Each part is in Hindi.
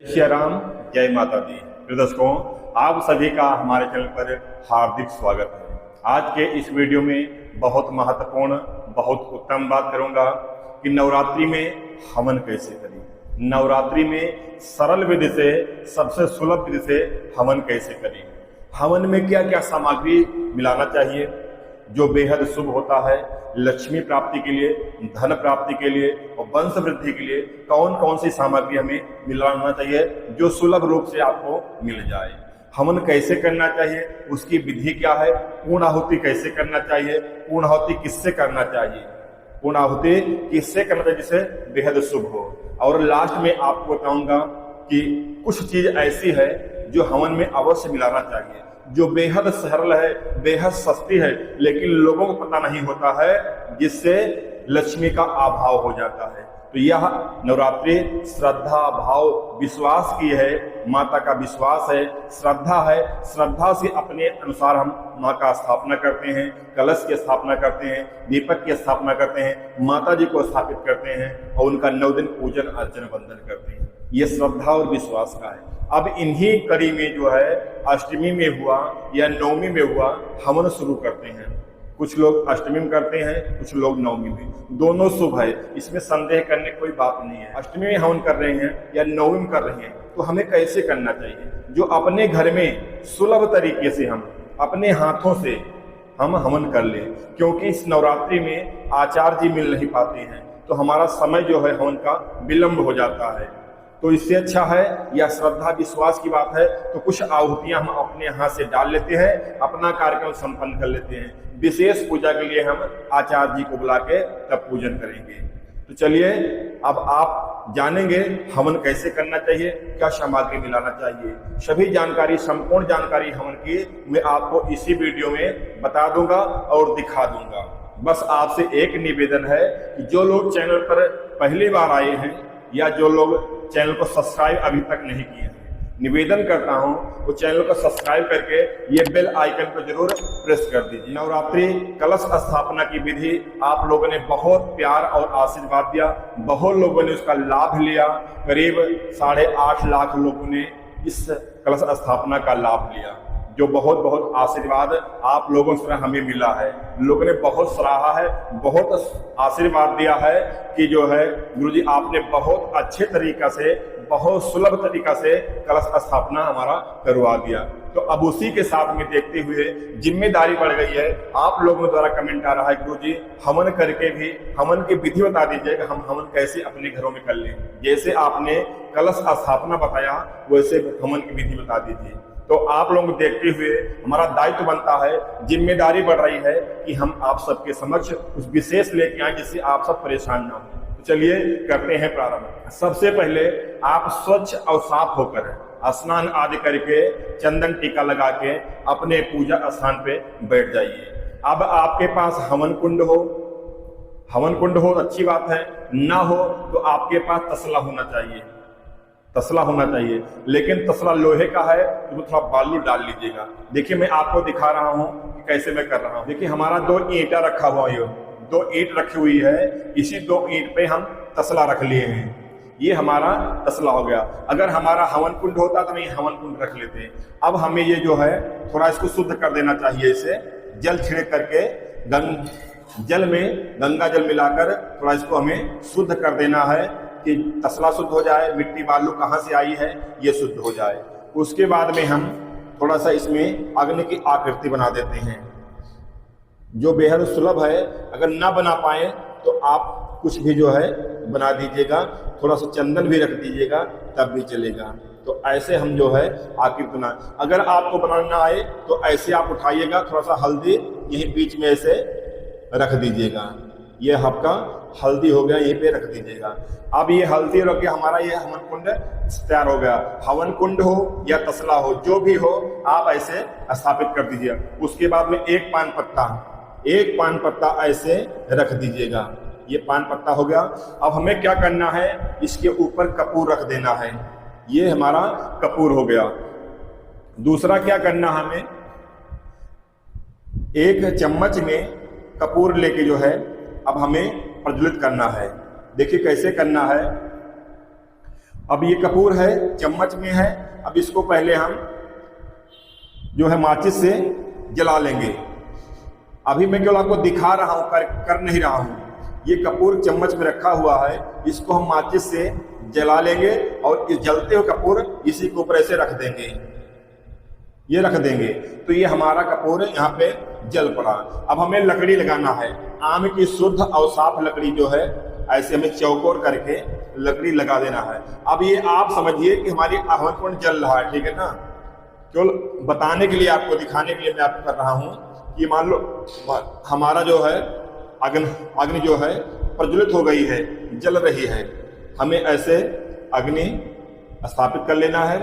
श्री राम, जय माता दी। प्रिय दर्शकों, आप सभी का हमारे चैनल पर हार्दिक स्वागत है। आज के इस वीडियो में बहुत महत्वपूर्ण, बहुत उत्तम बात करूंगा कि नवरात्रि में हवन कैसे करें। नवरात्रि में सरल विधि से, सबसे सुलभ विधि से हवन कैसे करें। हवन में क्या क्या सामग्री मिलाना चाहिए जो बेहद शुभ होता है, लक्ष्मी प्राप्ति के लिए, धन प्राप्ति के लिए और वंश वृद्धि के लिए कौन कौन सी सामग्री हमें मिलाना चाहिए जो सुलभ रूप से आपको मिल जाए। हवन कैसे करना चाहिए, उसकी विधि क्या है, पूर्णाहुति कैसे करना चाहिए, पूर्णाहुति किससे करना चाहिए, पूर्णाहुति किससे करना चाहिए जिससे बेहद शुभ हो। और लास्ट में आपको बताऊंगा कि कुछ चीज ऐसी है जो हवन में अवश्य मिलाना चाहिए, जो बेहद सरल है, बेहद सस्ती है, लेकिन लोगों को पता नहीं होता है, जिससे लक्ष्मी का अभाव हो जाता है। तो यह नवरात्रि श्रद्धा, भाव, विश्वास की है, माता का विश्वास है, श्रद्धा है। श्रद्धा से अपने अनुसार हम माँ का स्थापना करते हैं, कलश की स्थापना करते हैं, दीपक की स्थापना करते हैं, माता जी को स्थापित करते हैं और उनका 9 दिन पूजन अर्चन वंदन करते हैं। ये श्रद्धा और विश्वास का है। अब इन्हीं कड़ी में जो है अष्टमी में हुआ या नवमी में हुआ हवन शुरू करते हैं। कुछ लोग अष्टमी में करते हैं, कुछ लोग नवमी में, दोनों शुभ है, इसमें संदेह करने की कोई बात नहीं है। अष्टमी में हवन कर रहे हैं या नवमी में कर रहे हैं तो हमें कैसे करना चाहिए, जो अपने घर में सुलभ तरीके से हम अपने हाथों से हम हवन कर लें। क्योंकि इस नवरात्रि में आचार्य जी मिल नहीं पाते हैं तो हमारा समय जो है हवन का विलंब हो जाता है। तो इससे अच्छा है, या श्रद्धा विश्वास की बात है तो कुछ आहुतियां हम अपने हाथ से डाल लेते हैं, अपना कार्यक्रम संपन्न कर लेते हैं। विशेष पूजा के लिए हम आचार्य जी को बुला के तब पूजन करेंगे। तो चलिए अब आप जानेंगे हवन कैसे करना चाहिए, क्या सामग्री मिलाना चाहिए। सभी जानकारी, संपूर्ण जानकारी हवन की मैं आपको इसी वीडियो में बता दूंगा और दिखा दूंगा। बस आपसे एक निवेदन है कि जो लोग चैनल पर पहली बार आए हैं या जो लोग चैनल को सब्सक्राइब अभी तक नहीं किए हैं, निवेदन करता हूं वो चैनल को सब्सक्राइब करके ये बेल आइकन को जरूर प्रेस कर दीजिए। नवरात्रि कलश स्थापना की विधि आप लोगों ने बहुत प्यार और आशीर्वाद दिया, बहुत लोगों ने उसका लाभ लिया। करीब 8.5 लाख लोगों ने इस कलश स्थापना का लाभ लिया, जो बहुत बहुत आशीर्वाद आप लोगों से हमें मिला है। लोगों ने बहुत सराहा है, बहुत आशीर्वाद दिया है कि जो है गुरुजी आपने बहुत अच्छे तरीका से, बहुत सुलभ तरीका से कलश स्थापना हमारा करवा दिया। तो अब उसी के साथ में देखते हुए जिम्मेदारी बढ़ गई है। आप लोगों द्वारा कमेंट आ रहा है गुरुजी हवन करके भी हवन की विधि बता दीजिएगा, हम हवन कैसे अपने घरों में कर लें। जैसे आपने कलश स्थापना बताया वैसे हवन की विधि बता दीजिए। तो आप लोग देखते हुए हमारा दायित्व बनता है, जिम्मेदारी बढ़ रही है कि हम आप सबके समक्ष कुछ विशेष लेके आए जिससे आप सब परेशान ना हो। तो चलिए करते हैं प्रारंभ। सबसे पहले आप स्वच्छ और साफ होकर स्नान आदि करके चंदन टीका लगा के अपने पूजा स्थान पे बैठ जाइए। अब आपके पास हवन कुंड हो अच्छी बात है, ना हो तो आपके पास तसला होना चाहिए। तसला होना चाहिए, लेकिन तसला लोहे का है तो थोड़ा बालू डाल लीजिएगा। देखिए मैं आपको दिखा रहा हूं कि कैसे मैं कर रहा हूं। देखिए हमारा 2 ईंटा रखा हुआ है, 2 ईंट रखी हुई है, इसी 2 ईंट पे हम तसला रख लिए हैं। ये हमारा तसला हो गया। अगर हमारा हवन कुंड होता तो हम हवन कुंड रख लेते। अब हमें ये जो है थोड़ा इसको शुद्ध कर देना चाहिए। इसे जल छिड़क करके जल में गंगा जल मिलाकर थोड़ा इसको हमें शुद्ध कर देना है कि तसला शुद्ध हो जाए, मिट्टी बालू कहाँ से आई है ये शुद्ध हो जाए। उसके बाद में हम थोड़ा सा इसमें अग्नि की आकृति बना देते हैं जो बेहद सुलभ है। अगर ना बना पाए तो आप कुछ भी जो है बना दीजिएगा, थोड़ा सा चंदन भी रख दीजिएगा तब भी चलेगा। तो ऐसे हम जो है आकृति बना, अगर आपको बनाना आए तो ऐसे आप उठाइएगा, थोड़ा सा हल्दी यहीं बीच में ऐसे रख दीजिएगा। ये आपका हल्दी हो गया, यहीं पे रख दीजिएगा। अब ये हल्दी रख के हमारा ये हवन कुंड तैयार हो गया। हवन कुंड हो या तसला हो, जो भी हो आप ऐसे स्थापित कर दीजिए। उसके बाद में एक पान पत्ता ऐसे रख दीजिएगा। ये पान पत्ता हो गया। अब हमें क्या करना है, इसके ऊपर कपूर रख देना है। ये हमारा कपूर हो गया। दूसरा क्या करना, हमें 1 चम्मच में कपूर लेके जो है अब हमें प्रज्वलित करना है। देखिए कैसे करना है। अब ये कपूर है, चम्मच में है। अब इसको पहले हम जो है माचिस से जला लेंगे। अभी मैं केवल आपको दिखा रहा हूं, कर नहीं रहा हूं। ये कपूर चम्मच में रखा हुआ है, इसको हम माचिस से जला लेंगे और इस जलते हुए कपूर इसी के ऊपर ऐसे रख देंगे, ये रख देंगे। तो ये हमारा कपूर यहाँ पे जल पड़ा। अब हमें लकड़ी लगाना है, आम की शुद्ध और साफ लकड़ी जो है ऐसे हमें चौकोर करके लकड़ी लगा देना है। अब ये आप समझिए कि हमारी हवन कुंड जल रहा है, ठीक है ना। केवल बताने के लिए, आपको दिखाने के लिए मैं आपको कर रहा हूं कि मान लो हमारा जो है अग्नि जो है प्रज्वलित हो गई है, जल रही है। हमें ऐसे अग्नि स्थापित कर लेना है।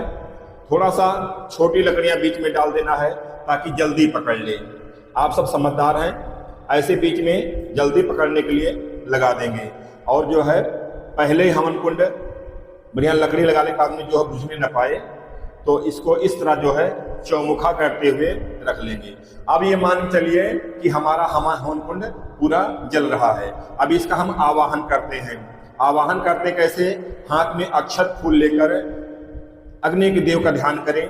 थोड़ा सा छोटी लकड़ियां बीच में डाल देना है ताकि जल्दी पकड़ ले। आप सब समझदार हैं, ऐसे बीच में जल्दी पकड़ने के लिए लगा देंगे। और जो है पहले ही हवन कुंड बढ़िया लकड़ी लगाने के बाद में जो है बुझने न पाए, तो इसको इस तरह जो है चौमुखा करते हुए रख लेंगे। अब ये मान चलिए कि हमारा हवन कुंड पूरा जल रहा है। अब इसका हम आवाहन करते हैं। आवाहन करते कैसे? हाथ में अक्षत फूल लेकर अग्नि के देव का ध्यान करें।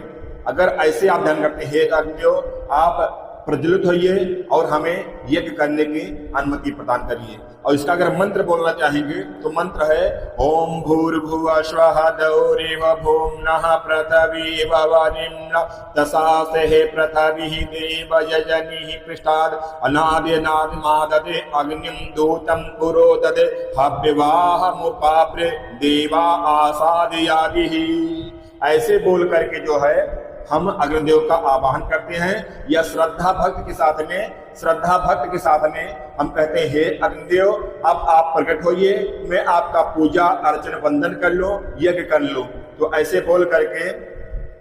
अगर ऐसे आप ध्यान करते हैं, अग्निदेव आप प्रज्वलित होइए और हमें यज्ञ करने की अनुमति प्रदान करिए। और इसका अगर मंत्र बोलना चाहेंगे तो मंत्र है ओम भूर्भुवः स्वः द्यौरेव भूम्नः पृथिवी वरिण्यः तसासहे पृथिवीः देवयजनिः पृष्ठाद् अनादिनादिमाददे अग्निं दूतं पुरोददे हव्यवाहमुपाप्रे देवा आसादयादिः। ऐसे बोल करके जो है हम अग्निदेव का आवाहन करते हैं, या श्रद्धा भक्त के साथ में हम कहते हैं हे अग्निदेव अब आप प्रकट होइए, मैं आपका पूजा अर्चन वंदन कर लो, यज्ञ कर लो। तो ऐसे बोल करके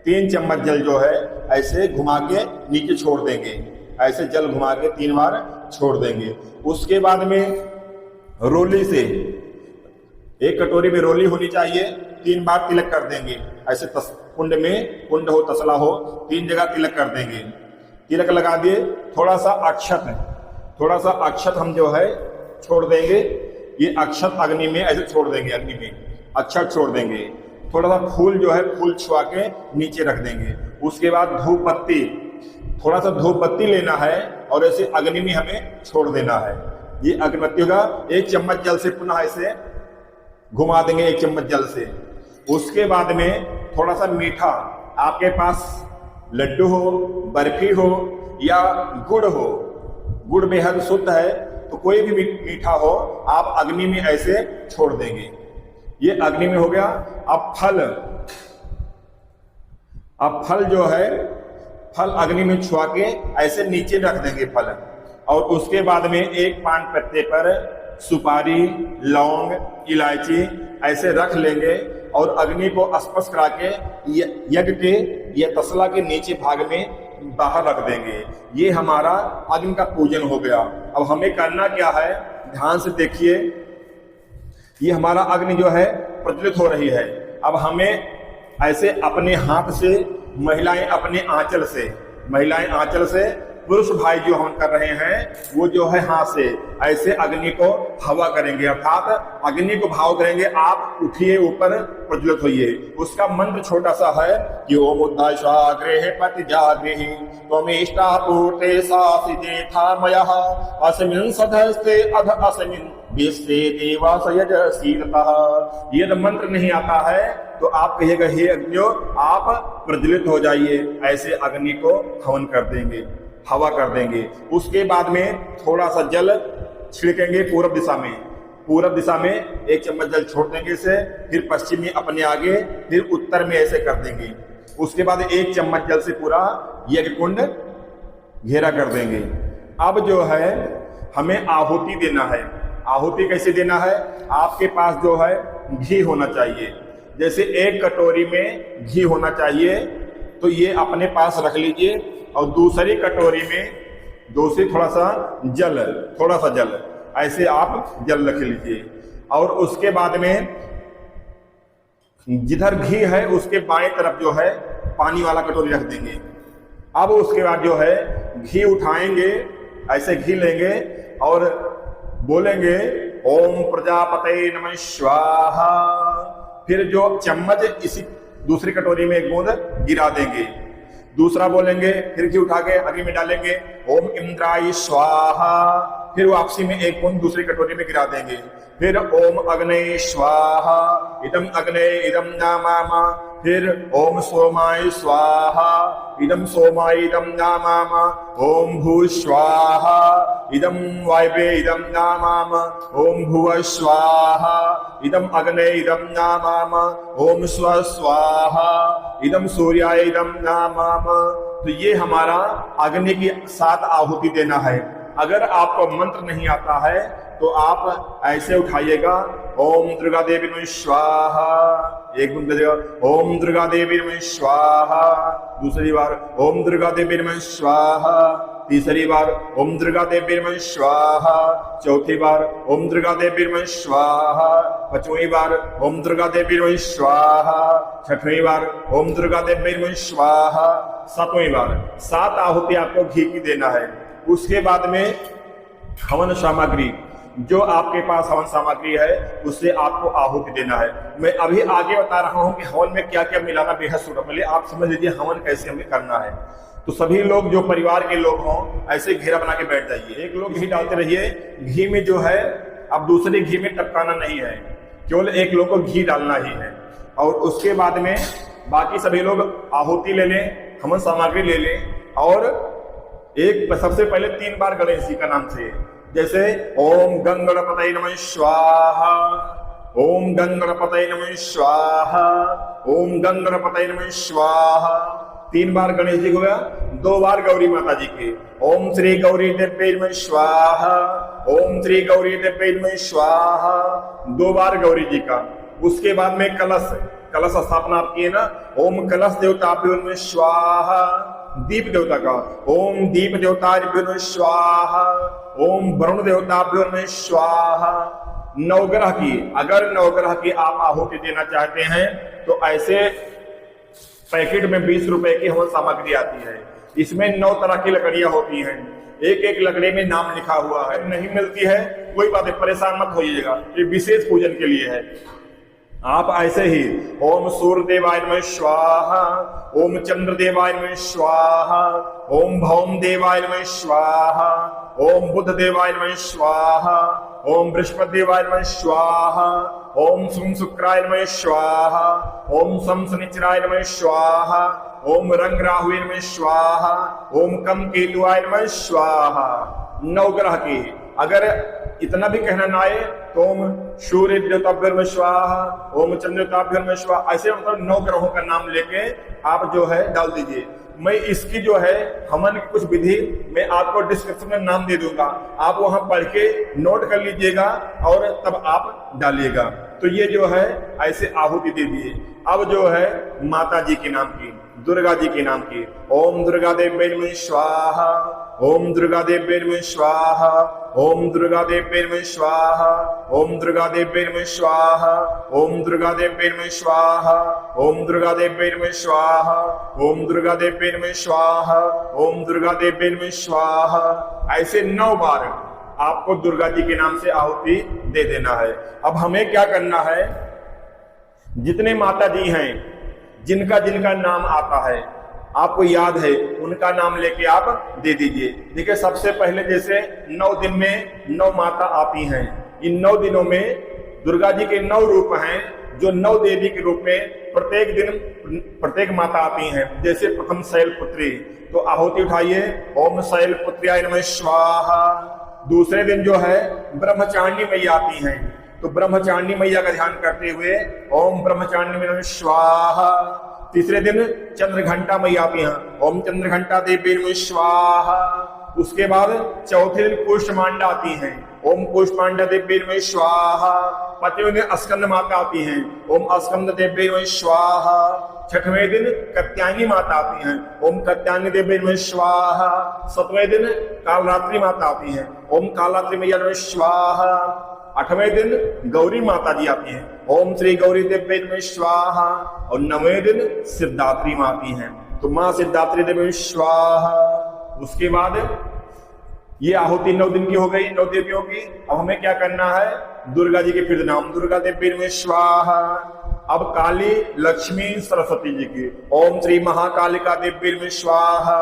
3 चम्मच जल जो है ऐसे घुमा के नीचे छोड़ देंगे। ऐसे जल घुमा के 3 बार छोड़ देंगे। उसके बाद में रोली से, एक कटोरी में रोली होनी चाहिए, 3 बार तिलक कर देंगे। ऐसे कुंड में, कुंड हो तसला हो, 3 जगह तिलक कर देंगे। तिलक लगा दिए, थोड़ा सा अक्षत हम जो है छोड़ देंगे। ये अक्षत अग्नि में ऐसे छोड़ देंगे, अग्नि में अक्षत छोड़ देंगे। थोड़ा सा फूल जो है फूल छुआ के नीचे रख देंगे। उसके बाद धूप बत्ती, थोड़ा सा धूप बत्ती लेना है और ऐसे अग्नि में हमें छोड़ देना है। ये अगरबत्ती होगा। 1 चम्मच जल से पुनः ऐसे घुमा देंगे, 1 चम्मच जल से। उसके बाद में थोड़ा सा मीठा, आपके पास लड्डू हो, बर्फी हो या गुड़ हो, गुड़ बेहद शुद्ध है तो कोई भी मीठा हो आप अग्नि में ऐसे छोड़ देंगे। ये अग्नि में हो गया। अब फल जो है, फल अग्नि में छुआ के ऐसे नीचे रख देंगे फल। और उसके बाद में 1 पान पत्ते पर सुपारी, लौंग, इलायची ऐसे रख लेंगे और अग्नि को स्पर्श करा के यज्ञ के या तसला के नीचे भाग में बाहर रख देंगे। ये हमारा अग्नि का पूजन हो गया। अब हमें करना क्या है, ध्यान से देखिए। ये हमारा अग्नि जो है प्रज्वलित हो रही है। अब हमें ऐसे अपने हाथ से, महिलाएं अपने आंचल से, पुरुष भाई जो हम कर रहे हैं वो जो है हाथ से ऐसे अग्नि को हवा करेंगे, अर्थात अग्नि को भाव करेंगे। आप उठिए, ऊपर प्रज्वलित होइए। उसका मंत्र छोटा सा है कि ओम उद्धाश्वाग्रेह पतिजाग्रेह त्वमेष्टा पूर्ते सासिजे थामयः अस्मिन् सधस्ते अध अस्मिन् विश्वे देवास यजसीनतः। ये तो मंत्र नहीं आता है तो आप कहिएगा हे अग्नियो आप प्रज्वलित हो जाइए। ऐसे अग्नि को हवन कर देंगे, हवा कर देंगे। उसके बाद में थोड़ा सा जल छिड़केंगे पूरब दिशा में 1 चम्मच जल छोड़ देंगे इसे, फिर पश्चिम में अपने आगे, फिर उत्तर में ऐसे कर देंगे। उसके बाद 1 चम्मच जल से पूरा यज्ञ कुंड घेरा कर देंगे। अब जो है हमें आहुति देना है। आहुति कैसे देना है? आपके पास जो है घी होना चाहिए। जैसे 1 कटोरी में घी होना चाहिए तो ये अपने पास रख लीजिए और दूसरी कटोरी में थोड़ा सा जल ऐसे आप जल रख लीजिए। और उसके बाद में जिधर घी है उसके बाएं तरफ जो है पानी वाला कटोरी रख देंगे। अब उसके बाद जो है घी उठाएंगे, ऐसे घी लेंगे और बोलेंगे ओम प्रजापते नमः स्वाहा फिर जो चम्मच इसी दूसरी कटोरी में एक बूंद गिरा देंगे। दूसरा बोलेंगे, फिर घी उठा के अग्नि में डालेंगे, ओम इंद्राय स्वाहा। फिर वापसी में एक बूंद दूसरी कटोरी में गिरा देंगे। फिर ओम अग्ने स्वाहा, इदम अग्ने इदम नामामा। फिर ओम सोमाय स्वाहा, इदम सोमाय इदम नामामा। ओम भू स्वाहा, इदम वायवे इदम नामामा। ओम भुव स्वाहा, इदम अग्ने इदम नामामा। ओम स्व स्वाहा, इदम सूर्याय इदम नामामा। तो ये हमारा अग्नि की 7 आहुति देना है। अगर आपको मंत्र नहीं आता है तो आप ऐसे उठाइएगा, ओम दुर्गा देवी नमः स्वाहा, एक बूंद देगा, ओम दुर्गा देवी नमः स्वाहा। दूसरी बार ओम दुर्गा देवी नमः स्वाहा। तीसरी बार ओम दुर्गा देवी नमः स्वाहा। चौथी बार ओम दुर्गा देवी नमः स्वाहा। पांचवी बार ओम दुर्गा देवी नमः स्वाहा। छठवीं बार ओम दुर्गा देवी नमः स्वाहा। सातवीं बार 7 आहुति आपको घी की देना है। उसके बाद में हवन सामग्री, जो आपके पास हवन सामग्री है उससे आपको आहुति देना है। मैं अभी आगे बता रहा हूं कि हवन में क्या क्या मिलाना बेहद सूटेबल है। आप समझ लीजिए हवन कैसे हमें करना है। तो सभी लोग जो परिवार के लोग हों ऐसे घेरा बना के बैठ जाइए। एक लोग घी डालते रहिए। घी में जो है अब दूसरे घी में टपकाना नहीं है, केवल एक लोग को घी डालना ही है। और उसके बाद में बाकी सभी लोग आहुति ले लें, हवन सामग्री ले लें और एक सबसे पहले 3 बार गणेश जी का नाम से, जैसे ओम गंगणपतये नमः स्वाहा, ओम गंगणपतये नमः स्वाहा, ओम गंगणपतये नमः स्वाहा। 3 बार गणेश जी को गया। 2 बार गौरी माता जी के, ओम श्री गौरी देव्यै नमः स्वाहा, ओम श्री गौरी देव्यै नमः स्वाहा। 2 बार गौरी जी का। उसके बाद में कलश स्थापना आपकी है ना, ओम कलश देवताभ्यो नमः स्वाहा। दीप देवता का, ओम दीप देवताभ्यो नमः स्वाहा, ओम वरुण देवताभ्यो नमः स्वाहा। नवग्रह की, अगर नवग्रह की आप आहुति देना चाहते हैं तो ऐसे पैकेट में 20 रुपए की हवन सामग्री आती है। इसमें 9 तरह की लकड़ियां होती हैं। एक एक लकड़ी में नाम लिखा हुआ है। नहीं मिलती है कोई बात है, परेशान मत होइएगा, ये विशेष पूजन के लिए है। आप ऐसे ही ओम सूर्य देवाय नमः स्वाहा, ओम चंद्र देवाय नमः स्वाहा, ओम भौम देवाय नमः स्वाहा, ओम बुध देवाय नमः स्वाहा, ओम बृहस्पति देवाय नमः स्वाहा, ओम सोम शुक्राय नमः स्वाहा, ओम सम शनिचराय नमः स्वाहा, ओम रंग राहुवे नमः स्वाहा, ओम कम केतुवाय नमः स्वाहा। 9 ग्रह की अगर इतना भी कहना ना आए तो ओम सूर्य देवताभ्यो नमः स्वाहा, ओम चंद्र देवताभ्यो नमः स्वाहा, ऐसे मतलब 9 ग्रहों का नाम लेके आप जो है डाल दीजिए। मैं इसकी जो है हवन की कुछ विधि मैं आपको डिस्क्रिप्शन में नाम दे दूंगा, आप वहां पढ़ के नोट कर लीजिएगा और तब आप डालिएगा। तो ये जो है ऐसे आहुति दे दिए। अब जो है माता जी के नाम की, दुर्गा जी के नाम की, ओम दुर्गा देव्यै नमः स्वाहा, ओम दुर्गा देव्यै नमः स्वाहा, ओम दुर्गा देव्यै नमः स्वाहा, ओम दुर्गा देव्यै नमः स्वाहा, ओम दुर्गा देव्यै नमः स्वाहा, ओम दुर्गा देव्यै नमः स्वाहा, ओम दुर्गा देव्यै नमः स्वाहा, ओम दुर्गा देव्यै नमः स्वाहा। ऐसे 9 बार आपको दुर्गा जी के नाम से आहुति दे देना है। अब हमें क्या करना है, जितने माता जी हैं जिनका जिनका नाम आता है आपको याद है उनका नाम लेके आप दे दीजिए। देखिए सबसे पहले जैसे 9 दिन में 9 माता आती हैं। इन 9 दिनों में दुर्गा जी के 9 रूप हैं, जो 9 देवी के रूप में प्रत्येक दिन प्रत्येक माता आती हैं। जैसे प्रथम शैलपुत्री, तो आहुति उठाइए, ओम शैलपुत्र्याय नमः स्वाहा। दूसरे दिन जो है ब्रह्मचारिणी मैया आती हैं, तो ब्रह्मचारिणी मैया का ध्यान करते हुए ओम ब्रह्मचारिणी नमः स्वाहा। तीसरे दिन चंद्रघंटा मैया आती हैं, ओम चंद्रघंटा देवी नमः स्वाहा। उसके बाद चौथे दिन कुष्मांडा आती हैं, ओम कुष्मांडा देवी नमः स्वाहा। पांचवें दिन स्कंद माता आती हैं, ओम स्कंद देवी नमः स्वाहा। छठवें दिन कात्यायनी माता आती हैं, ओम कात्यायनी देवी नमः स्वाहा। 7वें दिन कालरात्रि माता आती हैं, ओम कालरात्रि मैया नमः स्वाहा। 8वें दिन गौरी माता जी आती हैं, ओम श्री गौरी देव्यै नमः स्वाहा। और 9वें दिन सिद्धात्री माँ आती हैं, तो माँ सिद्धात्री देवी स्वाहा। उसके बाद ये आहुति 9 दिन की हो गई, 9 देवियों की। अब हमें क्या करना है, दुर्गा जी के फिर नाम, दुर्गा देवी नमः स्वाहा, अब काली लक्ष्मी सरस्वती जी की ओम श्री महाकालिका देवी स्वाहा,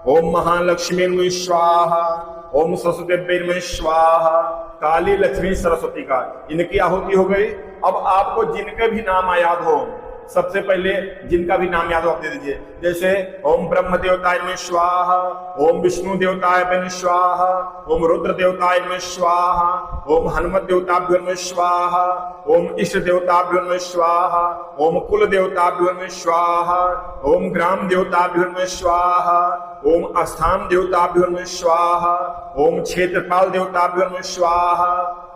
ओम महालक्ष्मी स्वाहा, ओम सरस्वती देवी स्वाहा। काली लक्ष्मी सरस्वती का इनकी आहुति हो गई। अब आपको जिनके भी नाम याद हो, सबसे पहले जिनका भी नाम याद हो आप दे दीजिए। जैसे ओम ब्रह्म देवताय नमः स्वाहा, ओम विष्णु देवताय नमः स्वाहा, ओम रुद्र देवताय नमः स्वाहा, ओम हनुमत देवताभ्यो नमः स्वाहा, ओम इष्ट देवताभ्यो नमः स्वाहा, ओम कुल देवताभ्यो नमः स्वाहा, ओम ग्राम देवताभ्यो नमः स्वाहा, ओम अस्थान देवताभ्यो नमः स्वाहा, ओम क्षेत्रपाल देवताभ्यो नमः स्वाहा,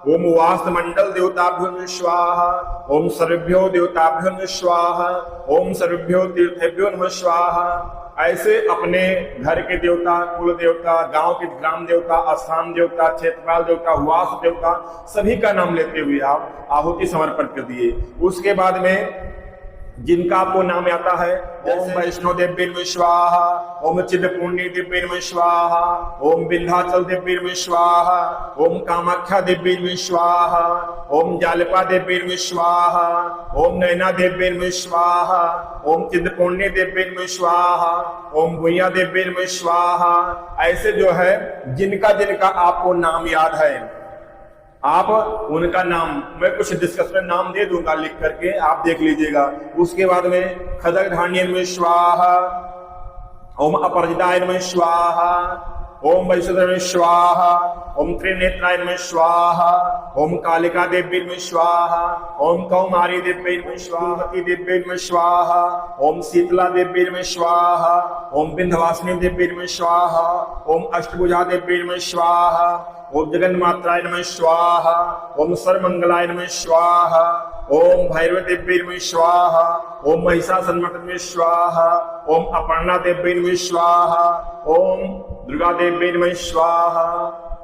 ओम वास्त मंडल देवताभ्यो नमः स्वाहा, ओम सर्वेभ्यो देवताभ्यो नमः स्वाहा, ओम सर्वेभ्यो तीर्थेभ्यो नमः स्वाहा। ऐसे अपने घर के देवता, कुल देवता, गांव के ग्राम देवता, स्थान देवता, क्षेत्रपाल देवता, वास्त देवता, सभी का नाम लेते हुए आप आहुति समर्पण कर दिए। उसके बाद में जिनका आपको नाम आता है, ओम वैष्णो देवी नमः स्वाहा, ओम चिदपूर्णी देवी नमः स्वाहा, ओम विंध्याचल देवी नमः स्वाहा, ओम कामाख्या देवी नमः स्वाहा, ओम जालपा देवी नमः स्वाहा, ओम नैना देवी नमः स्वाहा, ओम चिदपूर्णी देवी नमः स्वाहा, ओम भूया देवी नमः स्वाहा। ऐसे जो है जिनका जिनका आपको नाम याद है, आप उनका नाम मैं कुछ डिस्कस में नाम दे दूंगा लिख करके, आप देख लीजिएगा। उसके बाद में खदक धान्य नमः स्वाहा, ओम अपराजिताय नमः स्वाहा, ओम वैष्णव नमः स्वाहा, ओम त्रिनेत्राय नमः स्वाहा, ओम कालिका देवी नमः स्वाहा, ओम कौमारी देवी नमः स्वाहा, देवी नमः स्वाहा, ओम शीतला देवी नमः स्वाहा, ओम विंध्यवासिनी देवी नमः स्वाहा, ओम अष्टभुजा देवी नमः स्वाहा, ओम जगन्मात्राय नमः स्वाहा, ओम सर्वमंगलाय नमः स्वाहा, ओम भैरव देवी नमः स्वाहा, ओम महिषासुरमर्दिनी नमः स्वाहा, ओम अपर्णा देवी नमः स्वाहा, ओम दुर्गा देवी नमः स्वाहा।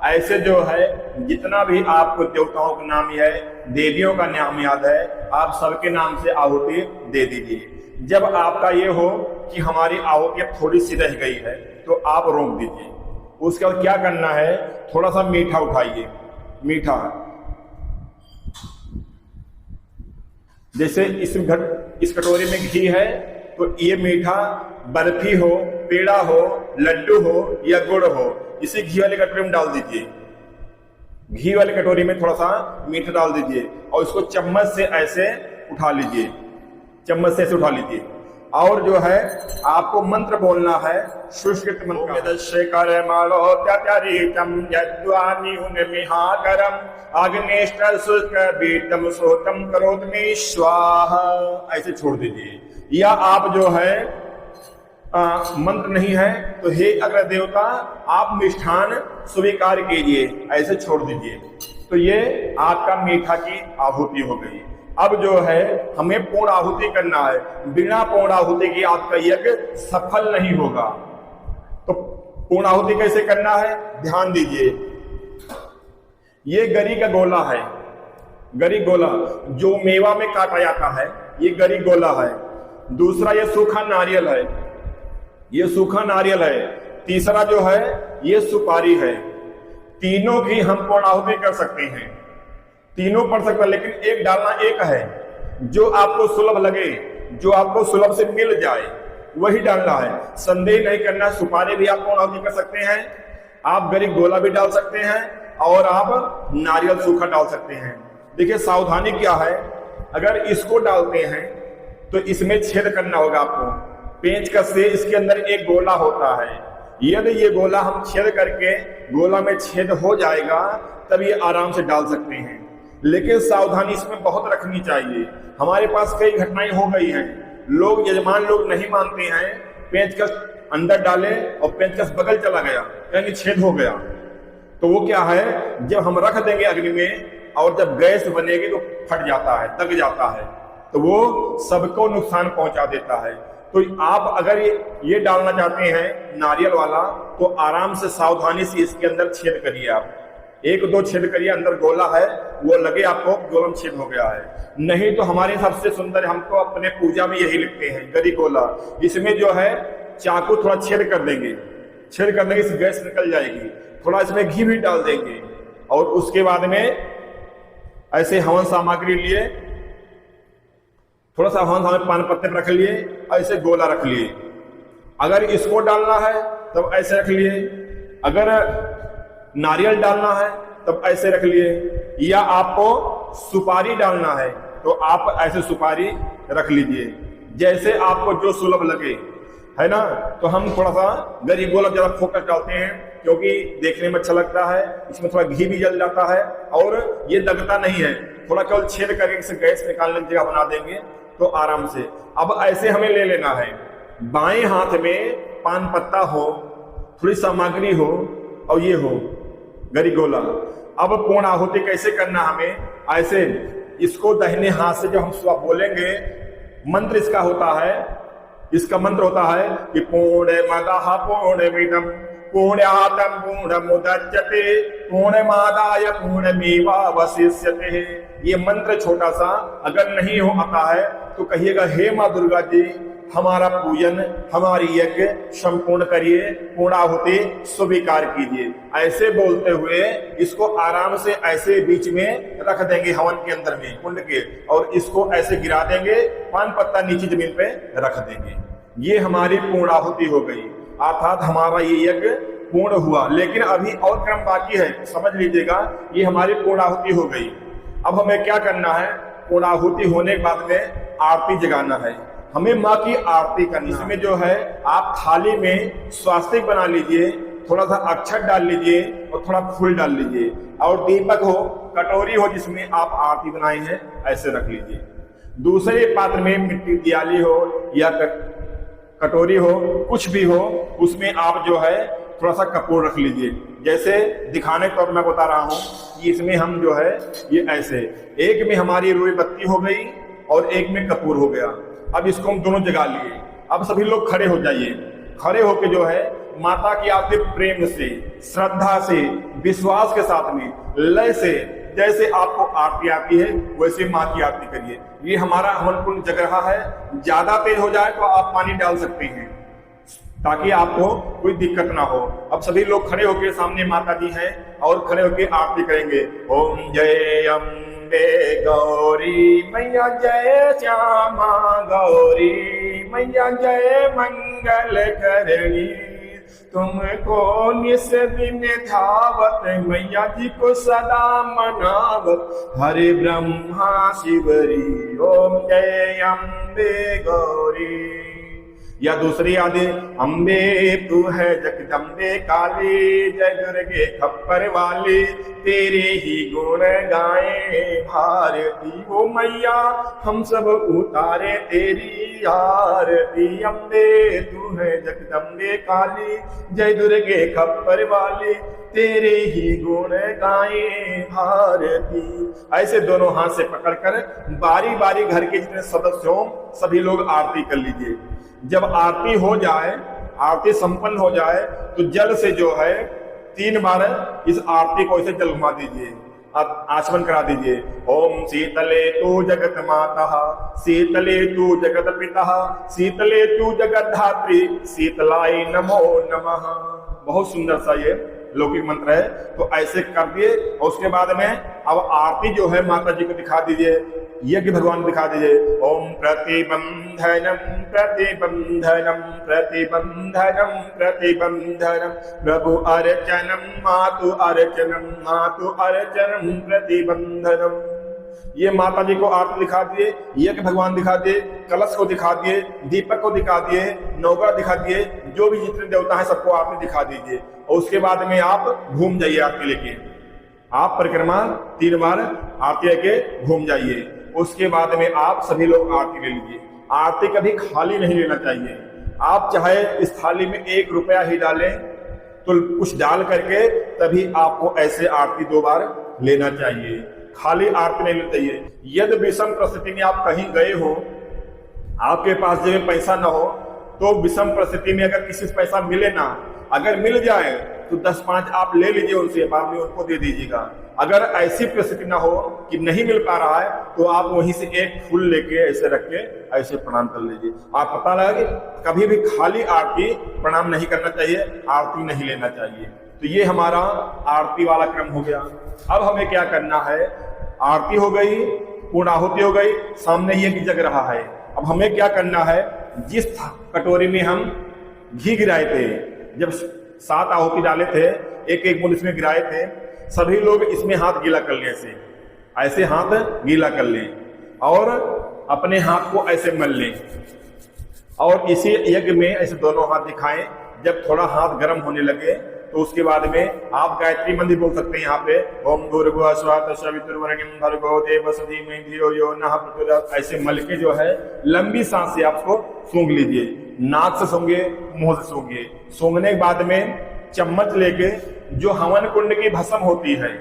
ऐसे जो है जितना भी आपको देवताओं का नाम है, देवियों का नाम याद है, आप सबके नाम से आहुति दे दीजिए। जब आपका ये हो कि हमारी आहुति अब थोड़ी सी रह गई है तो आप रोक दीजिए। उसके बाद क्या करना है, थोड़ा सा मीठा उठाइए। मीठा जैसे इस कटोरी में घी है तो ये मीठा बर्फी हो, पेड़ा हो, लड्डू हो या गुड़ हो, इसे घी वाले कटोरी में डाल दीजिए। घी वाले कटोरी में थोड़ा सा मीठा डाल दीजिए और इसको चम्मच से ऐसे उठा लीजिए, चम्मच से ऐसे उठा लीजिए। और जो है आपको मंत्र बोलना है, सुष्कृत मंत्र। ऐसे छोड़ दीजिए। या आप जो है मंत्र नहीं है तो हे अग्र देवता आप मिष्ठान स्वीकार कीजिए, ऐसे छोड़ दीजिए। तो ये आपका मीठा की आहुति हो गई। अब जो है हमें पूर्ण आहुति करना है, बिना पूर्ण आहुति की आपका यज्ञ सफल नहीं होगा। तो पूर्ण आहुति कैसे करना है, ध्यान दीजिए। ये गरी का गोला है, गरी गोला जो मेवा में काटा जाता है, ये गरी गोला है। दूसरा ये सूखा नारियल है, ये सूखा नारियल है। तीसरा जो है ये सुपारी है। तीनों की हम पूर्ण आहुति कर सकते हैं, तीनों पढ़ सकते हैं, लेकिन एक डालना एक है जो आपको सुलभ लगे, जो आपको सुलभ से मिल जाए वही डालना है। संदेह नहीं करना। सुपारी भी आप पूर्ण आहुति कर सकते हैं, आप गरी गोला भी डाल सकते हैं और आप नारियल सूखा डाल सकते हैं। देखिए सावधानी क्या है, अगर इसको डालते हैं तो इसमें छेद करना होगा आपको पेंचकस से। इसके अंदर एक गोला होता है, यदि ये गोला हम छेद करके गोला में छेद हो जाएगा तब ये आराम से डाल सकते हैं। लेकिन सावधानी इसमें बहुत रखनी चाहिए। हमारे पास कई घटनाएं हो गई हैं, लोग यजमान लोग नहीं मानते हैं, पेंचकस अंदर डाले और पेंचकस बगल चला गया, यानी छेद हो गया। तो वो क्या है, जब हम रख देंगे अग्नि में और जब गैस बनेगी तो फट जाता है, दग जाता है, तो वो सबको नुकसान पहुंचा देता है। तो आप अगर ये डालना चाहते हैं नारियल वाला तो आराम से सावधानी से इसके अंदर छेद करिए। आप एक दो छेद करिए, अंदर गोला है वो लगे आपको गोला में छेद हो गया है। नहीं तो हमारे सबसे सुंदर, हमको अपने पूजा में यही लिखते हैं गरी गोला। इसमें जो है चाकू थोड़ा छेद कर देंगे, छेद करने से गैस निकल जाएगी। थोड़ा इसमें घी भी डाल देंगे और उसके बाद में ऐसे हवन सामग्री लिए थोड़ा सा हवन हमें पान पत्ते रख लिए, ऐसे गोला रख लिए। अगर इसको डालना है तब ऐसे रख लिए, अगर नारियल डालना है तब ऐसे रख लिए, या आपको सुपारी डालना है तो आप ऐसे सुपारी रख लीजिए, जैसे आपको जो सुलभ लगे, है ना। तो हम थोड़ा सा गरीब गोला ज्यादा फोकस डालते हैं क्योंकि देखने में अच्छा लगता है, इसमें थोड़ा घी भी जल जाता है और ये लगता नहीं है। थोड़ा केवल छेद करके इसे गैस निकालने की जगह बना देंगे तो आराम से। अब ऐसे हमें ले लेना है, बाएं हाथ में पान पत्ता हो, थोड़ी सामग्री हो और ये हो गरी गोला। अब पूर्ण आहुति कैसे करना हमें, ऐसे इसको दाहिने हाथ से जब हम बोलेंगे, मंत्र इसका होता है, इसका मंत्र होता है कि पूर्णमदः पूर्णमिदं पूर्णातं पूर्णमुदच्यते पूर्णमादाय पूर्णमेवावशिष्यते। ये मंत्र छोटा सा अगर नहीं हो आता है तो कहिएगा, हे माँ दुर्गा जी हमारा पूजन, हमारी यज्ञ संपूर्ण करिए, पूर्णाहुति स्वीकार कीजिए। ऐसे बोलते हुए इसको आराम से ऐसे बीच में रख देंगे हवन के अंदर में कुंड के, और इसको ऐसे गिरा देंगे, पान पत्ता नीचे जमीन पे रख देंगे। ये हमारी पूर्णाहुति हो गई, अर्थात हमारा ये यज्ञ पूर्ण हुआ। लेकिन अभी और क्रम बाकी है, समझ लीजिएगा। ये हमारी पूर्णाहुति हो गई। अब हमें क्या करना है, पूर्णाहुति होने के बाद में आरती जगाना है, हमें माँ की आरती करनी है। इसमें जो है आप थाली में स्वास्तिक बना लीजिए, थोड़ा सा अक्षत डाल लीजिए और थोड़ा फूल डाल लीजिए, और दीपक हो, कटोरी हो जिसमें आप आरती बनाए हैं, ऐसे रख लीजिए। दूसरे पात्र में मिट्टी दियाली हो या कटोरी हो, कुछ भी हो, उसमें आप जो है थोड़ा सा कपूर रख लीजिए। जैसे दिखाने के तौर पर मैं बता रहा हूं कि इसमें हम जो है ये ऐसे, एक में हमारी रुई बत्ती हो गई और एक में कपूर हो गया। अब इसको हम दोनों जगा लिए। अब सभी लोग खड़े हो जाइए, खड़े होके जो है माता की आरती प्रेम से, श्रद्धा से, विश्वास के साथ में, लय से, जैसे आपको आरती आती है वैसे माँ की आरती करिए। ये हमारा हवन कुंड जग रहा है, ज्यादा तेज हो जाए तो आप पानी डाल सकते हैं ताकि आपको कोई दिक्कत ना हो। अब सभी लोग खड़े होकर, सामने माता जी हैं और खड़े होकर आरती करेंगे। ओम जय अम्बे गौरी मैया, जय श्यामा गौरी मैया, जय मंगल करणी, तुमको निस दिन धावत मैया जी को सदा मनावत, हरे ब्रह्मा शिवरी। ओम जय अम्बे गौरी। या दूसरी आदि, अम्बे तू है जगदम्बे काली, जय दुर्गे खप्पर वाली, तेरे ही गुण गाए भारती। ओ मैया हम सब उतारे तेरी आरती, अम्बे तू है जगदम्बे काली, जय दुर्गे खप्पर वाली, तेरे ही गुण गाए भारती। ऐसे दोनों हाथ से पकड़कर बारी बारी घर के जितने सदस्य हों सभी लोग आरती कर लीजिए। जब आरती हो जाए, आरती संपन्न हो जाए तो जल से जो है 3 बार इस आरती को ऐसे जल घुमा दीजिए, आचमन करा दीजिए। ओम शीतले तू जगत माता, शीतले तू जगत पिता, शीतले तू जगत धात्री, शीतलाई नमो नमः। बहुत सुंदर सा ये लौकिक मंत्र है। तो ऐसे कर दिए और उसके बाद में अब आरती जो है माता जी को दिखा दीजिए, यज्ञ भगवान दिखा दीजिए। ओम प्रतिबंधनम प्रतिबंधनम प्रतिबंधनम प्रतिबंधनम, प्रभु अर्चनम मातु अर्चनम मातु अर्चनम प्रतिबंधनम। ये माता जी को आरती दिखा दिए, यज्ञ भगवान दिखा दिए, कलश को दिखा दिए, दीपक को दिखा दिए, नौका दिखा दिए, जो भी जितने देवता हैं सबको आरती दिखा दीजिए। और उसके बाद में आप घूम जाइए आरती लेके, आप परिक्रमा 3 बार आरती लेके घूम जाइए। उसके बाद में आप सभी लोग आरती ले लीजिए। आरती कभी खाली नहीं लेना चाहिए। आप चाहे इस थाली में 1 रुपया ही डालें तो कुछ डाल करके तभी आपको ऐसे आरती 2 बार लेना चाहिए, खाली आरती नहीं लेना चाहिए। यदि विषम परिस्थिति में आप कहीं गए हो, आपके पास जेब में पैसा ना हो, तो विषम परिस्थिति में अगर किसी से पैसा मिले ना, अगर मिल जाए तो 10-5 आप ले लीजिए उनसे, बाद में उनको दे दीजिएगा। अगर ऐसी परिस्थिति ना हो कि नहीं मिल पा रहा है तो आप वहीं से 1 फूल लेके ऐसे रख के ऐसे प्रणाम कर लीजिए। आप पता लगा कि कभी भी खाली आरती प्रणाम नहीं करना चाहिए, आरती नहीं लेना चाहिए। तो ये हमारा आरती वाला क्रम हो गया। अब हमें क्या करना है, आरती हो गई, पूर्णाहुति हो गई, सामने ही एक जग रहा है। अब हमें क्या करना है, जिस कटोरी में हम घी गिराए थे, जब 7 आहुति डाले थे, एक एक बूंद इसमें गिराए थे, सभी लोग इसमें हाथ गीला कर लें, ऐसे हाथ गीला कर लें और अपने हाथ को ऐसे मल लें और इसी यज्ञ में ऐसे दोनों हाथ दिखाएं। जब थोड़ा हाथ गर्म होने लगे तो उसके बाद में आप गायत्री मंत्र बोल सकते हैं। यहाँ पे ओम भूर्भुवः स्वः तत्सवितुर्वरेण्यं भर्गो देवस्य धीमहि धियो यो नः प्रचोदयात्, ऐसे मल के जो है लंबी सांस से आपको सूंघ लीजिए। नाक से सूंघिए, मुंह से सूंघिए। सूंघने के बाद में चम्मच लेके जो हवन कुंड की भस्म होती है,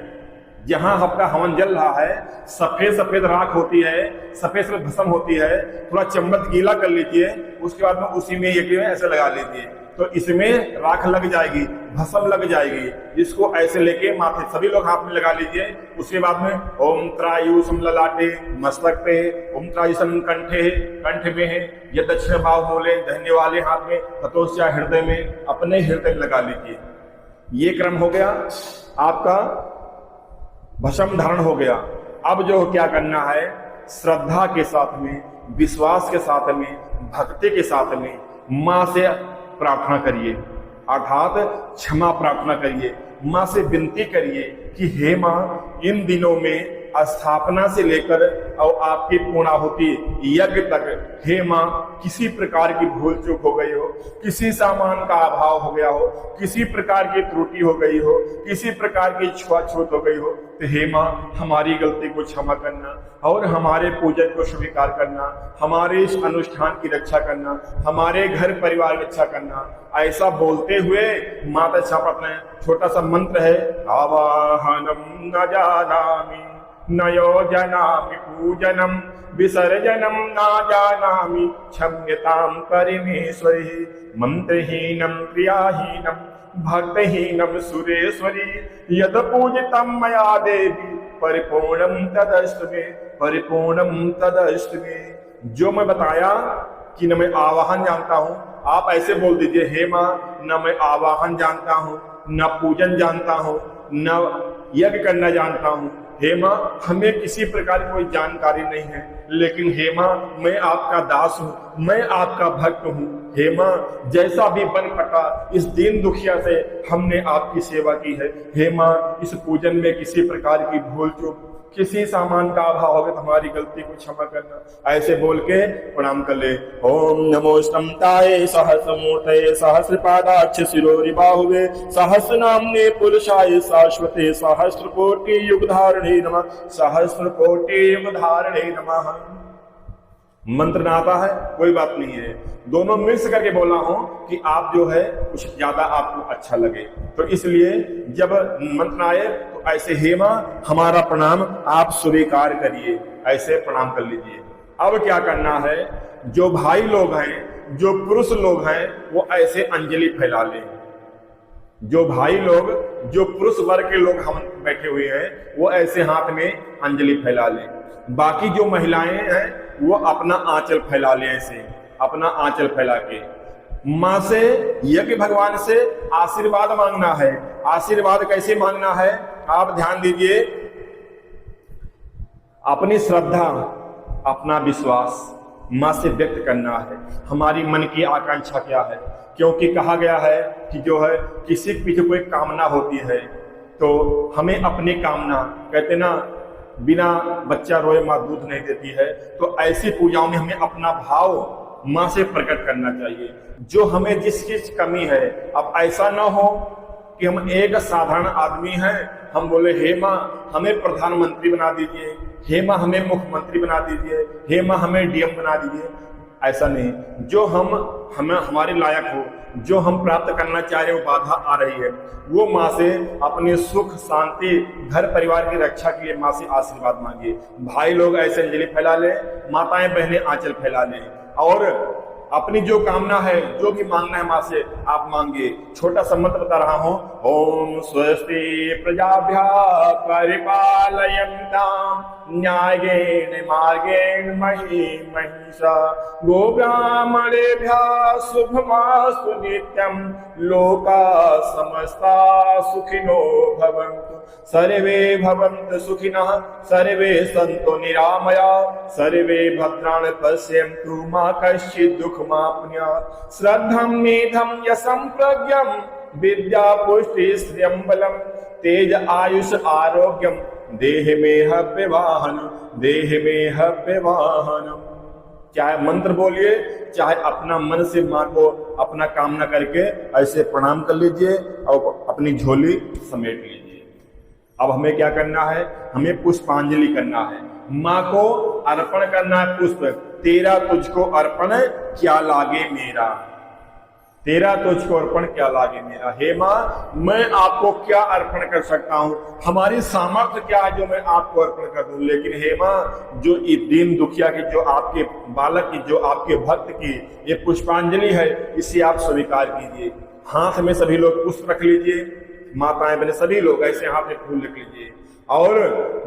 जहां आपका हवन जल रहा है, सफेद सफेद राख होती है, सफेद सफेद भस्म होती है, थोड़ा चम्मच गीला कर लीजिए। उसके बाद में उसी में ये ऐसे लगा लीजिए, तो इसमें राख लग जाएगी, भस्म लग जाएगी। इसको ऐसे लेके माथे सभी लोग हाथ में लगा लीजिए। उसके बाद में ओम त्रायुषम ललाटे मस्तक पे, ओम त्रायुषम कंठे, कंठ में है, या दक्षिण भाव मोले दाहिने वाले हाथ में, ततोस्या हृदय में, अपने हृदय में लगा लीजिए। ये क्रम हो गया, आपका भस्म धारण हो गया। अब जो क्या करना है, श्रद्धा के साथ में, विश्वास के साथ में, भक्ति के साथ में माँ से प्रार्थना करिए, अर्थात क्षमा प्रार्थना करिए। माँ से विनती करिए कि हे माँ, इन दिनों में स्थापना से लेकर और आपकी पूर्णाहुति यज्ञ तक, हे माँ, किसी प्रकार की भूल चूक हो गई हो, किसी सामान का अभाव हो गया हो, किसी प्रकार की त्रुटि हो गई हो, किसी प्रकार की छुआछूत हो गई हो, तो हे माँ, हमारी गलती को क्षमा करना और हमारे पूजन को स्वीकार करना, हमारे इस अनुष्ठान की रक्षा करना, हमारे घर परिवार की रक्षा करना। ऐसा बोलते हुए माता छाप अपना छोटा सा मंत्र है, आवाहनम न जानामि न योजनामि पूजनम विसर्जनम न जानामि क्षम्यतां परमेश्वरी मंत्रहीनम क्रियाहीनम भक्तहीनम सुरेश्वरी यद पूजितं मया देवी परिपूर्णं तदस्तु मे, परिपूर्णं तदस्तु मे। जो मैं बताया कि न मैं आवाहन जानता हूँ, आप ऐसे बोल दीजिए, हे माँ, न मैं आवाहन जानता हूँ, न पूजन जानता हूँ, न यज्ञ करना जानता हूँ। हे माँ, हमें किसी प्रकार की कोई जानकारी नहीं है, लेकिन हे माँ, मैं आपका दास हूँ, मैं आपका भक्त हूँ। हे माँ, जैसा भी बन पटा इस दीन दुखिया से हमने आपकी सेवा की है। हे माँ, इस पूजन में किसी प्रकार की भूल चूक, किसी सामान का अभाव होगा तो हमारी गलती को क्षमा करना। ऐसे बोल के प्रणाम कर ले। ओम नमो स्तंताय सहस्रमूर्तये सहस्रपादाक्ष शिरोरि बाहुवे सहस्रनाम्ने पुरुषाय शाश्वते सहस्रकोटि युगधारिणे नमः, सहस्रकोटि युगधारिणे नमः। मंत्र ना आता है कोई बात नहीं है, दोनों मिक्स करके बोला हूं कि आप जो है कुछ ज्यादा आपको अच्छा लगे, तो इसलिए जब मंत्र आए तो ऐसे, हे मां, हमारा प्रणाम आप स्वीकार करिए, ऐसे प्रणाम कर लीजिए। अब क्या करना है, जो भाई लोग हैं, जो पुरुष लोग हैं, वो ऐसे अंजलि फैला लें। जो भाई लोग, जो पुरुष वर्ग के लोग हम बैठे हुए हैं, वो ऐसे हाथ में अंजलि फैला लें। बाकी जो महिलाएं हैं वो अपना आंचल फैला ले, ऐसे अपना आंचल फैला के मां से, यज्ञ भगवान से आशीर्वाद मांगना है। आशीर्वाद कैसे मांगना है, आप ध्यान दीजिए। अपनी श्रद्धा, अपना विश्वास मां से व्यक्त करना है। हमारी मन की आकांक्षा क्या है, क्योंकि कहा गया है कि जो है किसी के पीछे कोई कामना होती है तो हमें अपनी कामना, कहते ना, बिना बच्चा रोए माँ दूध नहीं देती है। तो ऐसी पूजाओं में हमें अपना भाव माँ से प्रकट करना चाहिए, जो हमें जिसकी कमी है। अब ऐसा ना हो कि हम एक साधारण आदमी हैं, हम बोले हे माँ, हमें प्रधानमंत्री बना दीजिए, हे माँ, हमें मुख्यमंत्री बना दीजिए, हे माँ, हमें डीएम बना दीजिए। ऐसा नहीं, जो हमें हमारे लायक हो, जो हम प्राप्त करना चाह रहे हो, बाधा आ रही है, वो माँ से अपने सुख शांति घर परिवार की रक्षा के लिए माँ से आशीर्वाद मांगिए। भाई लोग ऐसे अंजलि फैला ले, माताएं बहनें आंचल फैला लें, और अपनी जो कामना है, जो भी मांगना है माँ से आप मांगिए। छोटा सा मंत्र बता रहा हूँ, ओम स्वस्ति प्रजाभ्यः परिपालयन्ताम् न्यायेन मार्गेण मही महिषा गोब्राह्मणेभ्यः शुभमास्तु नित्यं लोका समस्ता सुखिनो भवन्तु सर्वे भवन्तु सुखिनः सर्वे सन्तु निरामया सर्वे भद्राणि पश्यन्तु मा कश्चित् दुःखमाप्नुयात् श्रद्धं मेधं यशं प्रज्ञं विद्या पुष्टि श्रियं बलं तेज आयुष आरोग्यम देह में हव्यवाहनम। चाहे मंत्र बोलिए, चाहे अपना मन से मां को अपना कामना करके ऐसे प्रणाम कर लीजिए और अपनी झोली समेट लीजिए। अब हमें क्या करना है, हमें पुष्पांजलि करना है, माँ को अर्पण करना है पुष्प। तेरा तुझको अर्पण क्या लागे मेरा, तेरा तुझको अर्पण क्या लागे मेरा। हे माँ, मैं आपको क्या अर्पण कर सकता हूँ, हमारी सामर्थ्य क्या है जो मैं आपको अर्पण कर दूं। लेकिन हे माँ, जो दीन दुखिया की, जो आपके बालक की, जो आपके भक्त की ये पुष्पांजलि है, इसे आप स्वीकार कीजिए। हाथ में सभी लोग पुष्प रख लीजिए, माताएं बने सभी लोग ऐसे हाथ में फूल रख लीजिए और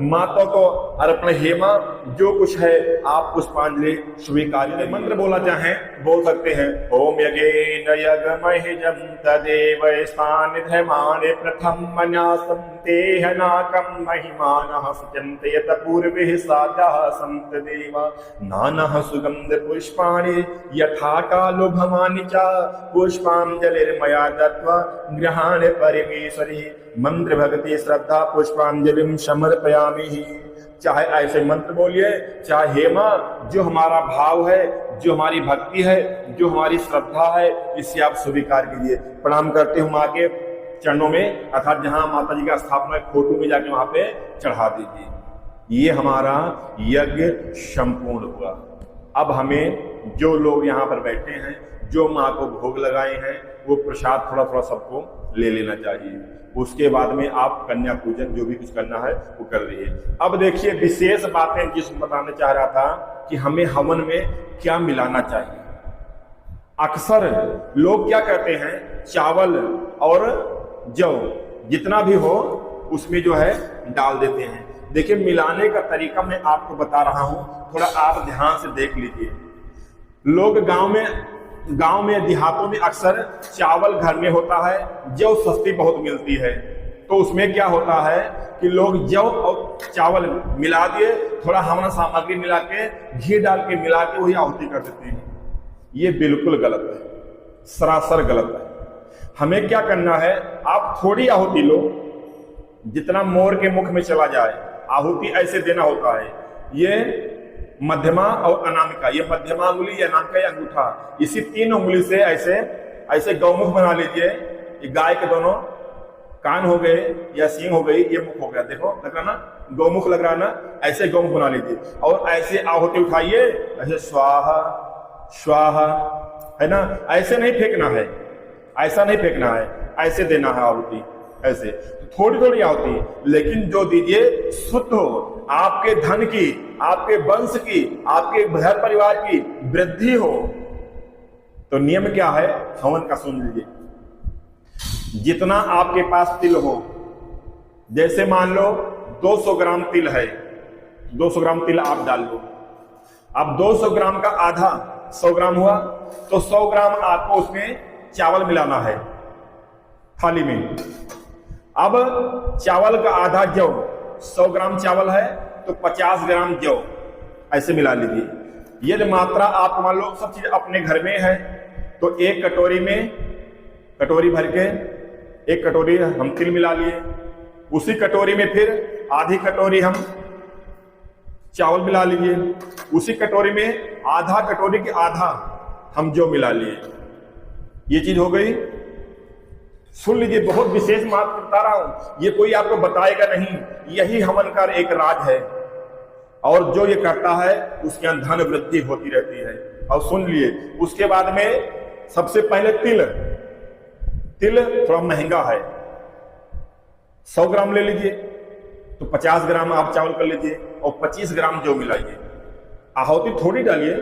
माता को अर्पण। हे मां, जो कुछ है आप पुष्पांजलि स्वीकार। मंत्र बोला चाहे बोल सकते हैं। ओम यज्ञेन यज्ञमहिजं तदेव स्थानिधमाने प्रथम मन्यासं तेहनाकं महिमानः सजन्ते यत पूर्वे सादाः सन्त देवा नानः सुगन्ध पुष्पाणि यथा कालो भवानि च पुष्पांजलिर्मया दत्त्वा गृहाण परमेश्वरी मंत्र भक्ति श्रद्धा पुष्पांजलि समर्पयामि। चाहे ऐसे मंत्र बोलिए, चाहे हे मां, जो हमारा भाव है, जो हमारी भक्ति है, जो हमारी श्रद्धा है, इसे आप स्वीकार कीजिए। प्रणाम करते हूँ माँ के चरणों में, अर्थात जहां माता जी का स्थापना फोटो में जाके वहां पे चढ़ा दीजिए। ये हमारा यज्ञ संपूर्ण हुआ। अब हमें जो लोग यहाँ पर बैठे हैं, जो माँ को भोग लगाए हैं, वो प्रसाद थोड़ा थोड़ा सबको ले लेना चाहिए। उसके बाद में आप कन्या पूजन जो भी कुछ करना है वो कर रही। अब देखिए विशेष बातें जिस बताना चाह रहा था कि हमें हवन में क्या मिलाना चाहिए। अक्सर लोग क्या करते हैं, चावल और जौ जितना भी हो उसमें जो है डाल देते हैं। देखिए मिलाने का तरीका मैं आपको बता रहा हूं, थोड़ा आप ध्यान से देख लीजिए। लोग गांव में देहातों में अक्सर चावल घर में होता है, जौ सस्ती बहुत मिलती है, तो उसमें क्या होता है कि लोग जौ और चावल मिला दिए, थोड़ा हवन सामग्री मिला के घी डाल के मिला के वही आहुति कर देते हैं। ये बिल्कुल गलत है, सरासर गलत है। हमें क्या करना है, आप थोड़ी आहुति लो, जितना मोर के मुख में चला जाए। आहुति ऐसे देना होता है, ये मध्यमा और अनामिका, ये मध्यमा उंगली, ये अनामिका, ये अंगूठा, इसी 3 उंगली से ऐसे ऐसे गौमुख बना लीजिए। ये गाय के दोनों कान हो गए या सींग हो गई, ये मुख हो गया। देखो लग रहा ना, गौमुख लग रहा ना, ऐसे गौमुख बना लीजिए और ऐसे आहुति उठाइए, ऐसे स्वाहा स्वाहा, है ना। ऐसे नहीं फेंकना है, ऐसा नहीं फेंकना है, ऐसे देना है आहुति, ऐसे थोड़ी थोड़ी आहुति, लेकिन जो दीजिए शुद्ध हो, आपके धन की, आपके वंश की, आपके घर परिवार की वृद्धि हो। तो नियम क्या है हवन का, सुन लीजिए। जितना आपके पास तिल हो, जैसे मान लो 200 ग्राम तिल है, 200 ग्राम तिल आप डाल लो। अब 200 ग्राम का आधा 100 ग्राम हुआ, तो 100 ग्राम आपको उसमें चावल मिलाना है थाली में। अब चावल का आधा जौ, 100 ग्राम चावल है तो 50 ग्राम जौ, ऐसे मिला लीजिए। यदि मात्रा आप मान लो सब चीज अपने घर में है तो एक कटोरी में, कटोरी भर के एक कटोरी हम तिल मिला लिए, उसी कटोरी में फिर आधी कटोरी हम चावल मिला लीजिए, उसी कटोरी में आधा कटोरी के आधा हम जौ मिला लिए। ये चीज हो गई। सुन लीजिए, बहुत विशेष बात बता रहा हूं, ये कोई आपको बताएगा नहीं, यही हवन का एक राज है। और जो ये करता है उसके अंदर धन वृद्धि होती रहती है। और सुन लिए, उसके बाद में सबसे पहले तिल थोड़ा महंगा है, 100 ग्राम ले लीजिए तो 50 ग्राम आप चावल कर लीजिए और 25 ग्राम जौ मिलाइए। आहुति थोड़ी डालिए,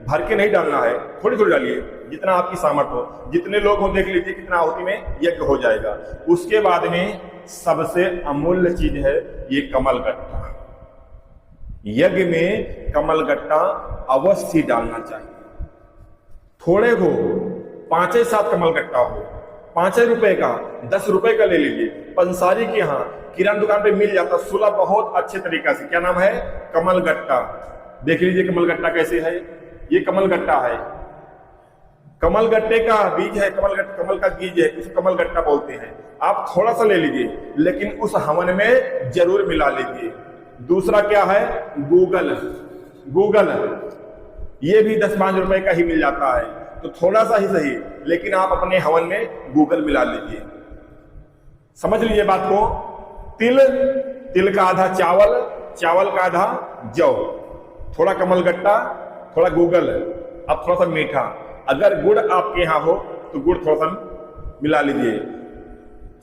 भर के नहीं डालना है, थोड़ी थोड़ी डालिए, जितना आपकी सामर्थ्य हो। जितने लोग हो देख लीजिए कितना आहुति में यज्ञ हो जाएगा। उसके बाद में सबसे अमूल्य चीज है ये कमल गट्टा। यज्ञ में कमल गट्टा अवश्य डालना चाहिए। थोड़े हो 5-7 कमल गट्टा हो, 5 रुपए का, 10 रुपए का ले लीजिए। पंसारी के यहाँ किराना दुकान पे मिल जाता, सुलभ बहुत अच्छे तरीका से। क्या नाम है? कमल गट्टा। देख लीजिए कमल गट्टा कैसे है। ये कमल गट्टा है, कमल गट्टे का बीज है, कमल का बीज है, इसे कमल गट्टा बोलते हैं। आप थोड़ा सा ले लीजिए, लेकिन उस हवन में जरूर मिला लीजिए। दूसरा क्या है? गूगल, ये भी 10-5 रुपए का ही मिल जाता है, तो थोड़ा सा ही सही, लेकिन आप अपने हवन में गूगल मिला लीजिए। समझ लीजिए बात को। तिल का आधा चावल का आधा जौ, थोड़ा कमल गट्टा, थोड़ा गूगल, अब थोड़ा सा मीठा। अगर गुड़ आपके यहां हो तो गुड़ थोड़ा सा मिला लीजिए,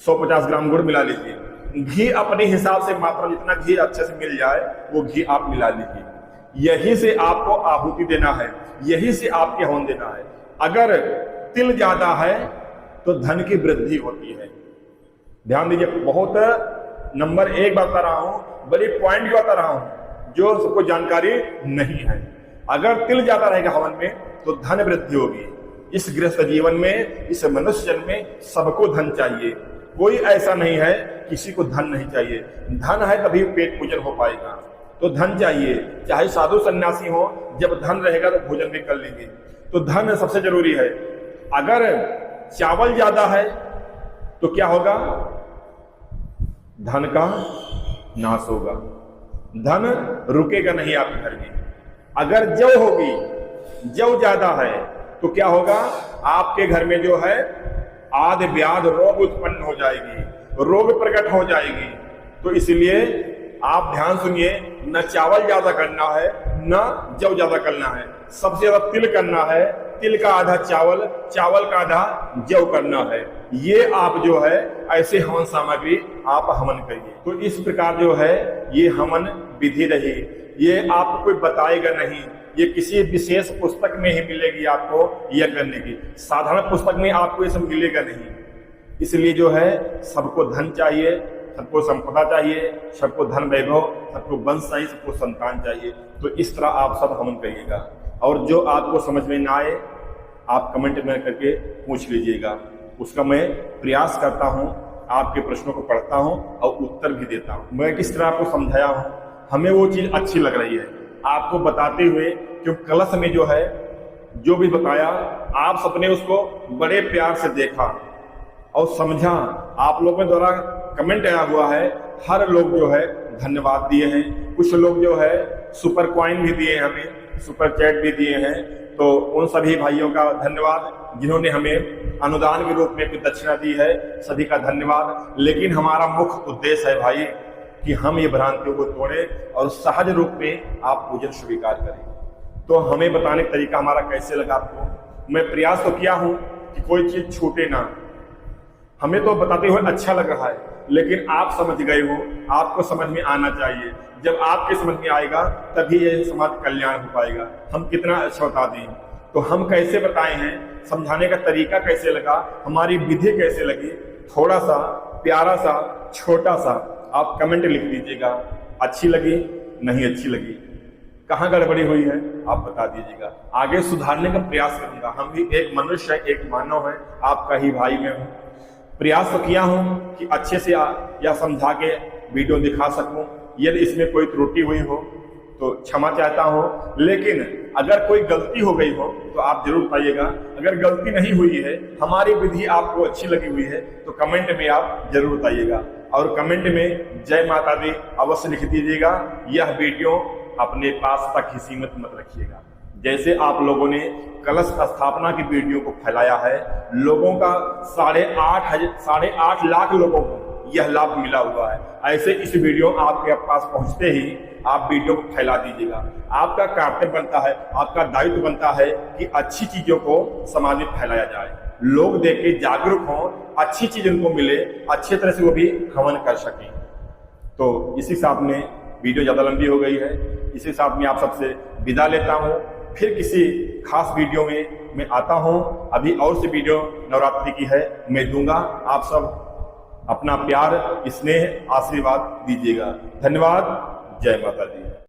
150 ग्राम गुड़ मिला लीजिए। घी अपने हिसाब से मात्रा, जितना घी अच्छे से मिल जाए वो घी आप मिला लीजिए। यही से आपको आहुति देना है, यही से आपके हवन देना है। अगर तिल ज्यादा है तो धन की वृद्धि होती है। ध्यान दीजिए, बहुत नंबर 1 बता रहा हूं, बड़ी पॉइंट बता रहा हूं जो सबको जानकारी नहीं है। अगर तिल ज्यादा रहेगा हवन में तो धन वृद्धि होगी। इस गृहस्थ जीवन में, इस मनुष्य जन्म में सबको धन चाहिए। कोई ऐसा नहीं है किसी को धन नहीं चाहिए। धन है तभी पेट पूजन हो पाएगा, तो धन चाहिए। चाहे साधु सन्यासी हो, जब धन रहेगा तो भोजन भी कर लेंगे। तो धन सबसे जरूरी है। अगर चावल ज्यादा है तो क्या होगा? धन का नाश होगा, धन रुकेगा नहीं आपके घर में। अगर जौ होगी, जौ ज्यादा है तो क्या होगा? आपके घर में जो है आदि व्याध रोग उत्पन्न हो जाएगी, रोग प्रकट हो जाएगी। तो इसलिए आप ध्यान सुनिए, न चावल ज्यादा करना है, न जौ ज्यादा करना है। सबसे ज्यादा तिल करना है, तिल का आधा चावल, चावल का आधा जौ करना है। ये आप जो है ऐसे हवन सामग्री आप हवन करिए। तो इस प्रकार जो है ये हवन विधि रही। ये आपको कोई बताएगा नहीं, ये किसी विशेष पुस्तक में ही मिलेगी आपको यह करने की। साधारण पुस्तक में आपको ये सब मिलेगा नहीं। इसलिए जो है सबको धन चाहिए, सबको संपदा चाहिए, सबको धन वैभव, सबको वंश चाहिए, सबको संतान चाहिए। तो इस तरह आप सब हवन करिएगा। और जो आपको समझ में ना आए आप कमेंट में करके पूछ लीजिएगा, उसका मैं प्रयास करता हूँ, आपके प्रश्नों को पढ़ता हूँ और उत्तर भी देता हूँ। मैं किस तरह आपको समझाया हूँ, हमें वो चीज अच्छी लग रही है आपको बताते हुए। क्योंकि कलश में जो है जो भी बताया, आप सबने उसको बड़े प्यार से देखा और समझा। आप लोगों द्वारा कमेंट आया हुआ है, हर लोग जो है धन्यवाद दिए हैं। कुछ लोग जो है सुपर कॉइन भी दिए, हमें सुपर चैट भी दिए हैं। तो उन सभी भाइयों का धन्यवाद जिन्होंने हमें अनुदान के रूप में कुछ दक्षिणा दी है, सभी का धन्यवाद। लेकिन हमारा मुख्य उद्देश्य है भाई कि हम ये भ्रांतियों को तोड़ें और सहज रूप में आप पूजन स्वीकार करें। तो हमें बताने का तरीका हमारा कैसे लगा आपको, मैं प्रयास तो किया हूं कि कोई चीज छूटे ना। हमें तो बताते हुए अच्छा लग रहा है, लेकिन आप समझ गए हो, आपको समझ में आना चाहिए। जब आपके समझ में आएगा तभी ये समाज कल्याण हो पाएगा। हम कितना अच्छा बता दें, तो हम कैसे बताए हैं, समझाने का तरीका कैसे लगा, हमारी विधि कैसे लगी, थोड़ा सा प्यारा सा छोटा सा आप कमेंट लिख दीजिएगा। अच्छी लगी, नहीं अच्छी लगी, कहाँ गड़बड़ी हुई है आप बता दीजिएगा। आगे सुधारने का प्रयास करूंगा। हम भी एक मनुष्य है, एक मानव है, आपका ही भाई मैं हूँ। प्रयास तो किया हूं कि अच्छे से या समझा के वीडियो दिखा सकूं। यदि इसमें कोई त्रुटि हुई हो तो क्षमा चाहता हूं, लेकिन अगर कोई गलती हो गई हो तो आप जरूर बताइएगा। अगर गलती नहीं हुई है, हमारी विधि आपको अच्छी लगी हुई है, तो कमेंट में आप जरूर बताइएगा। और कमेंट में जय माता दी अवश्य लिख दीजिएगा। यह वीडियो अपने पास तक ही सीमित मत रखिएगा। जैसे आप लोगों ने कलश स्थापना की वीडियो को फैलाया है, लोगों का 8.5 लाख लोगों को यह लाभ मिला हुआ है। ऐसे इस वीडियो आपके पास पहुंचते ही आप वीडियो को फैला दीजिएगा। आपका कर्तव्य बनता है, आपका दायित्व बनता है कि अच्छी चीजों को समाज में फैलाया जाए, लोग देख के जागरूक हों, अच्छी चीज उनको मिले, अच्छी तरह से वो भी हवन कर सकें। तो इसी साथ में वीडियो ज्यादा लंबी हो गई है, इसी साथ में आप सबसे विदा लेता हूँ। फिर किसी खास वीडियो में मैं आता हूं। अभी और से वीडियो नवरात्रि की है, मैं दूंगा। आप सब अपना प्यार, स्नेह, आशीर्वाद दीजिएगा। धन्यवाद। जय माता दी।